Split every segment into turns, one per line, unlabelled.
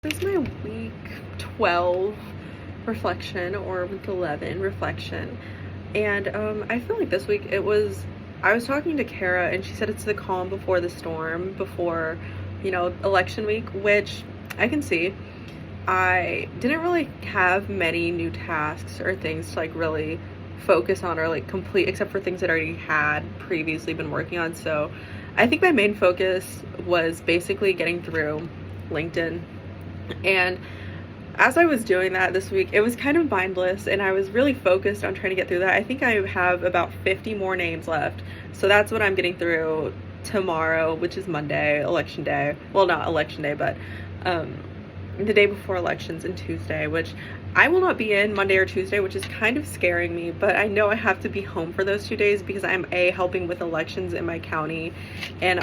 This is my week 12 reflection or week 11 reflection. And I feel like this week I was talking to Kara and she said it's the calm before the storm, before, election week, which I can see. I didn't really have many new tasks or things to like really focus on or like complete, except for things that I already had previously been working on. So I think my main focus was basically getting through LinkedIn. And as I was doing that this week, it was kind of mindless and I was really focused on trying to get through that. I think I have about 50 more names left. So that's what I'm getting through tomorrow, which is Monday, election day. Well, not election day, but the day before elections, and Tuesday, which I will not be in Monday or Tuesday, which is kind of scaring me, but I know I have to be home for those 2 days because I'm helping with elections in my county. And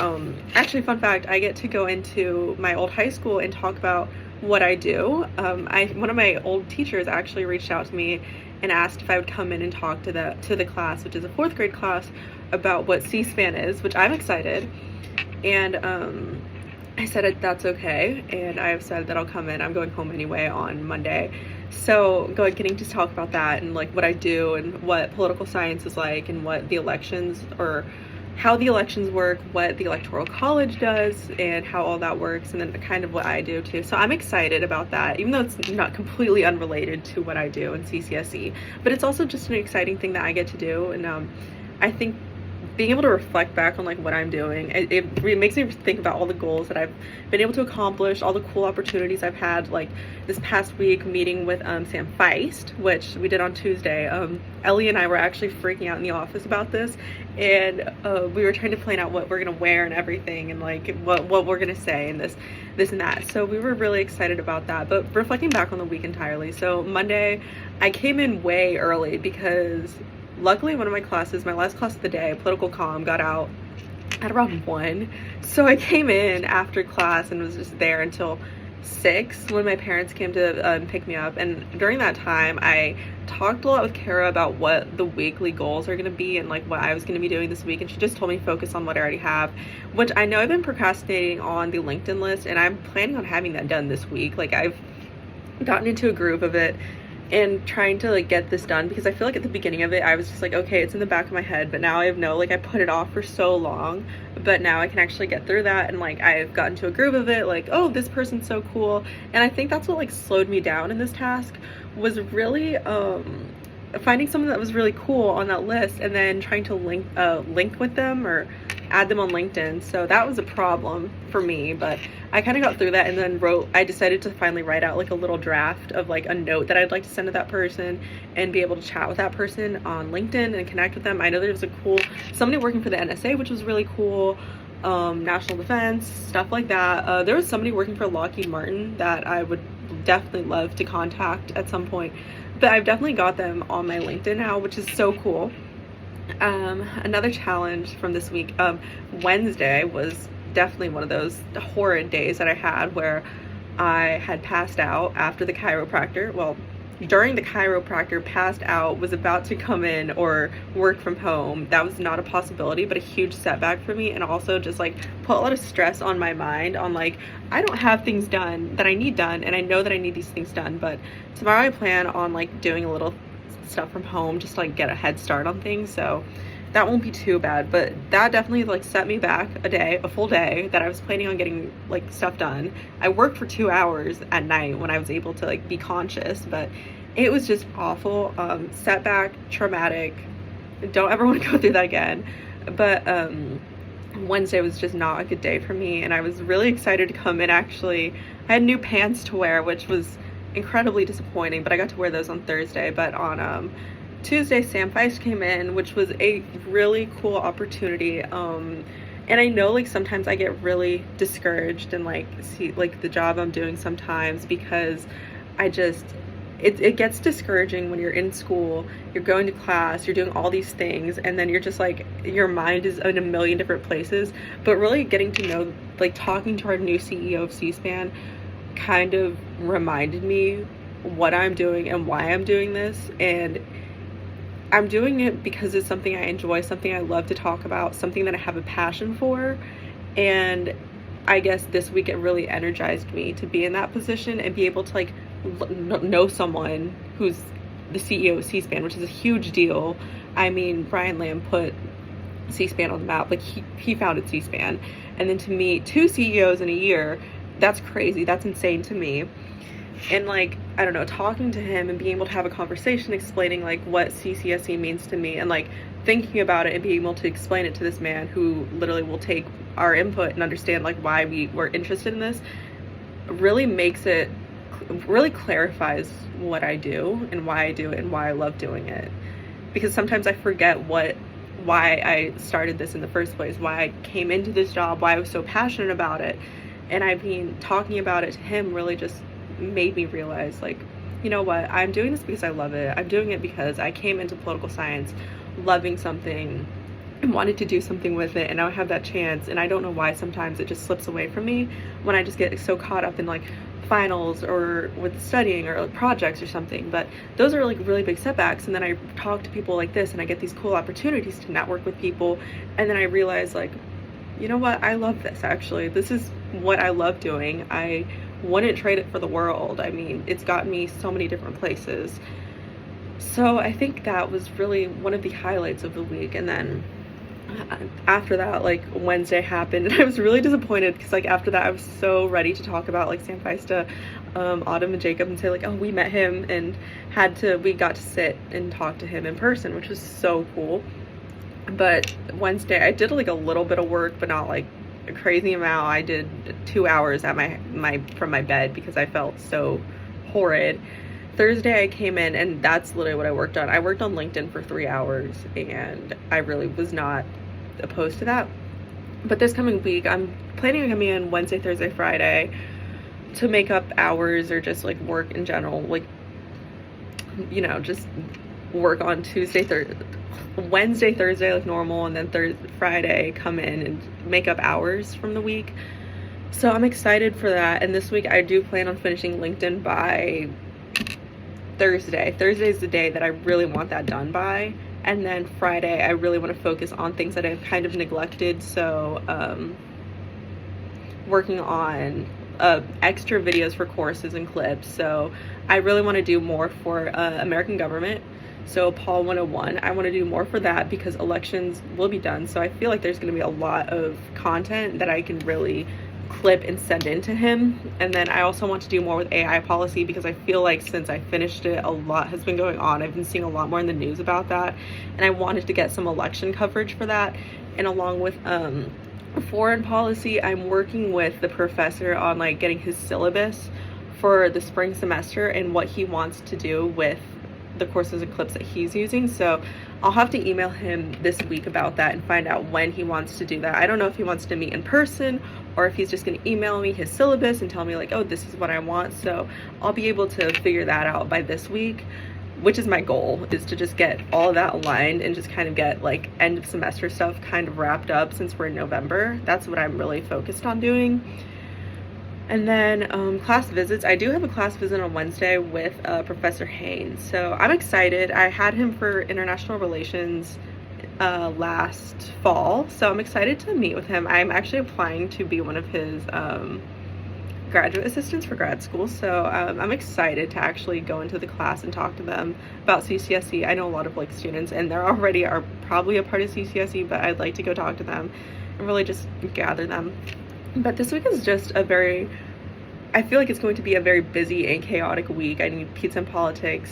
actually, fun fact, I get to go into my old high school and talk about what I do. One of my old teachers actually reached out to me and asked if I would come in and talk to the class, which is a 4th grade class, about what C-SPAN is, which I'm excited. And I said that's okay, and I've said that I'll come in. I'm going home anyway on Monday, so getting to talk about that and like what I do and what political science is like and what the elections, or how the elections work, what the Electoral College does and how all that works, and then kind of what I do too. So I'm excited about that, even though it's not completely unrelated to what I do in CCSE, but it's also just an exciting thing that I get to do. And I think being able to reflect back on like what I'm doing, it makes me think about all the goals that I've been able to accomplish, all the cool opportunities I've had, like this past week meeting with Sam Feist, which we did on Tuesday. Ellie and I were actually freaking out in the office about this, and we were trying to plan out what we're gonna wear and everything, and like what we're gonna say and this and that. So we were really excited about that. But reflecting back on the week entirely, so Monday I came in way early because luckily one of my classes, my last class of the day, political comm, got out at around 1. So I came in after class and was just there until 6 when my parents came to pick me up. And during that time, I talked a lot with Kara about what the weekly goals are going to be and like what I was going to be doing this week. And she just told me focus on what I already have, which I know I've been procrastinating on the LinkedIn list, and I'm planning on having that done this week. Like I've gotten into a groove of it and trying to like get this done, because I feel like at the beginning of it I was just like, okay, it's in the back of my head, but now I know like I put it off for so long, but now I can actually get through that, and like I've gotten to a groove of it, like, oh, this person's so cool. And I think that's what like slowed me down in this task, was really finding someone that was really cool on that list and then trying to link with them or add them on LinkedIn. So that was a problem for me, but I kind of got through that, and then I decided to finally write out like a little draft of like a note that I'd like to send to that person and be able to chat with that person on LinkedIn and connect with them. I know there's somebody working for the NSA, which was really cool, national defense, stuff like that. There was somebody working for Lockheed Martin that I would definitely love to contact at some point, but I've definitely got them on my LinkedIn now, which is so cool. Another challenge from this week, Wednesday was definitely one of those horrid days that I had where I had passed out after the chiropractor. Well, during the chiropractor, passed out, was about to come in or work from home. That was not a possibility, but a huge setback for me, and also just like put a lot of stress on my mind on like, I don't have things done that I need done, and I know that I need these things done. But tomorrow I plan on like doing a little stuff from home just to like get a head start on things, so that won't be too bad. But that definitely like set me back a full day that I was planning on getting like stuff done. I worked for 2 hours at night when I was able to like be conscious, but it was just awful. Setback, traumatic, don't ever want to go through that again. But Wednesday was just not a good day for me, and I was really excited to come in. Actually, I had new pants to wear, which was incredibly disappointing, but I got to wear those on Thursday. But on Tuesday, Sam Feist came in, which was a really cool opportunity. And I know like sometimes I get really discouraged and like see like the job I'm doing sometimes, because it gets discouraging when you're in school, you're going to class, you're doing all these things, and then you're just like, your mind is in a million different places. But really getting to know, like talking to our new CEO of C-SPAN kind of reminded me what I'm doing and why I'm doing this. And I'm doing it because it's something I enjoy, something I love to talk about, something that I have a passion for. And I guess this week it really energized me to be in that position and be able to like know someone who's the CEO of C-SPAN, which is a huge deal. I mean, Brian Lamb put C-SPAN on the map. Like he founded C-SPAN. And then to meet two CEOs in a year, that's crazy. That's insane to me. And like, I don't know, talking to him and being able to have a conversation explaining like what CCSE means to me, and like thinking about it and being able to explain it to this man who literally will take our input and understand like why we were interested in this, really makes it, really clarifies what I do and why I do it and why I love doing it. Because sometimes I forget why I started this in the first place, why I came into this job, why I was so passionate about it. And I mean, talking about it to him really just made me realize, like, you know what, I'm doing this because I love it. I'm doing it because I came into political science loving something and wanted to do something with it, and now I have that chance, and I don't know why sometimes it just slips away from me when I just get so caught up in like finals or with studying or like projects or something. But those are like really big setbacks, and then I talk to people like this and I get these cool opportunities to network with people, and then I realize, like, you know what, I love this. Actually, this is what I love doing. I wouldn't trade it for the world. I mean, it's gotten me so many different places. So I think that was really one of the highlights of the week. And then after that, like, Wednesday happened, and I was really disappointed because like after that I was so ready to talk about like Sam Feista, Autumn and Jacob, and say like, oh, we met him and we got to sit and talk to him in person, which was so cool. But Wednesday I did like a little bit of work, but not like a crazy amount. I did 2 hours at from my bed because I felt so horrid. Thursday I came in, and that's literally what I worked on. I worked on LinkedIn for 3 hours, and I really was not opposed to that. But this coming week I'm planning on coming in Wednesday, Thursday, Friday to make up hours or just like work in general, like, you know, just work on Wednesday, Thursday like normal, and then Friday come in and make up hours from the week. So I'm excited for that. And this week I do plan on finishing LinkedIn by Thursday. Thursday is the day that I really want that done by. And then Friday I really want to focus on things that I've kind of neglected. So working on extra videos for courses and clips. So I really want to do more for American government. So Paul 101, I want to do more for that because elections will be done. So I feel like there's going to be a lot of content that I can really clip and send in to him. And then I also want to do more with AI policy because I feel like since I finished it, a lot has been going on. I've been seeing a lot more in the news about that, and I wanted to get some election coverage for that. And along with foreign policy, I'm working with the professor on like getting his syllabus for the spring semester and what he wants to do with the courses and clips that he's using. So I'll have to email him this week about that and find out when he wants to do that. I don't know if he wants to meet in person or if he's just going to email me his syllabus and tell me like, oh, this is what I want. So I'll be able to figure that out by this week, which is my goal, is to just get all of that aligned and just kind of get like end of semester stuff kind of wrapped up since we're in November. That's what I'm really focused on doing. And then class visits. I do have a class visit on Wednesday with Professor Haynes. So I'm excited. I had him for international relations last fall. So I'm excited to meet with him. I'm actually applying to be one of his graduate assistants for grad school. So I'm excited to actually go into the class and talk to them about CCSE. I know a lot of like students and they're already are probably a part of CCSE, but I'd like to go talk to them and really just gather them. But this week is just I feel like it's going to be a very busy and chaotic week. I need pizza and politics,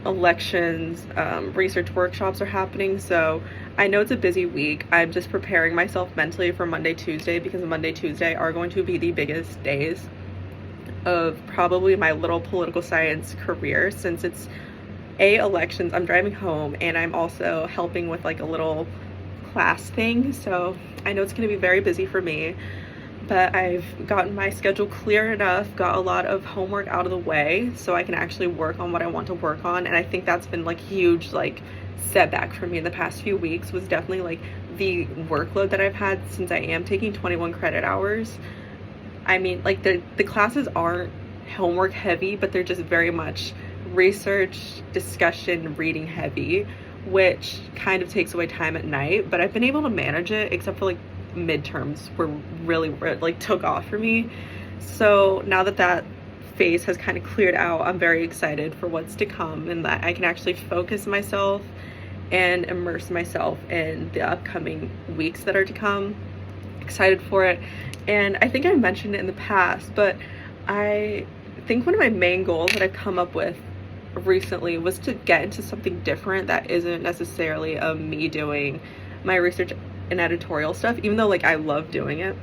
elections, research workshops are happening. So I know it's a busy week. I'm just preparing myself mentally for Monday, Tuesday, because Monday, Tuesday are going to be the biggest days of probably my little political science career, since it's elections. I'm driving home and I'm also helping with like a little class thing. So I know it's going to be very busy for me. But I've gotten my schedule clear enough, got a lot of homework out of the way so I can actually work on what I want to work on. And I think that's been like huge like setback for me in the past few weeks, was definitely like the workload that I've had since I am taking 21 credit hours. I mean, like the classes aren't homework heavy, but they're just very much research, discussion, reading heavy, which kind of takes away time at night. But I've been able to manage it, except for like midterms were really like took off for me. So now that that phase has kind of cleared out, I'm very excited for what's to come and that I can actually focus myself and immerse myself in the upcoming weeks that are to come. Excited for it. And I think I mentioned it in the past, but I think one of my main goals that I've come up with recently was to get into something different that isn't necessarily me doing my research and editorial stuff, even though like I love doing it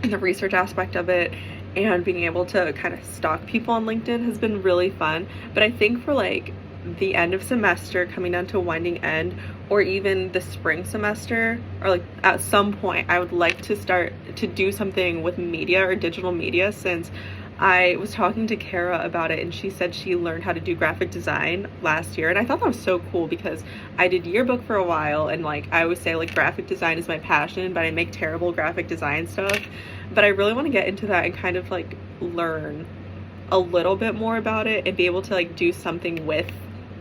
and the research aspect of it, and being able to kind of stalk people on LinkedIn has been really fun. But I think for like the end of semester coming down to a winding end, or even the spring semester, or like at some point I would like to start to do something with media or digital media, since I was talking to Kara about it and she said she learned how to do graphic design last year, and I thought that was so cool because I did yearbook for a while, and like I always say like graphic design is my passion, but I make terrible graphic design stuff. But I really want to get into that and kind of like learn a little bit more about it and be able to like do something with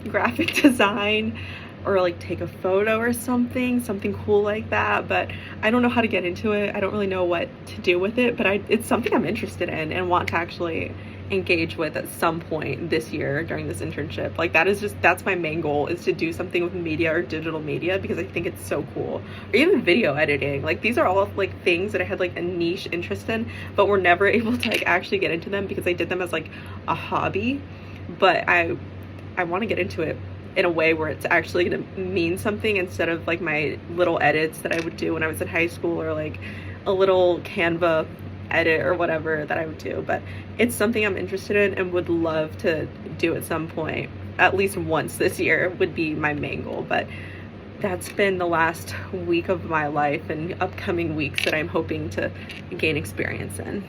graphic design, or like take a photo or something cool like that. But I don't know how to get into it. I don't really know what to do with it, but it's something I'm interested in and want to actually engage with at some point this year during this internship. Like that's my main goal, is to do something with media or digital media, because I think it's so cool. Or even video editing. Like these are all like things that I had like a niche interest in, but were never able to like actually get into them because I did them as like a hobby. But I want to get into it in a way where it's actually going to mean something, instead of like my little edits that I would do when I was in high school, or like a little Canva edit or whatever that I would do. But it's something I'm interested in and would love to do at some point. At least once this year would be my main goal. But that's been the last week of my life and upcoming weeks that I'm hoping to gain experience in.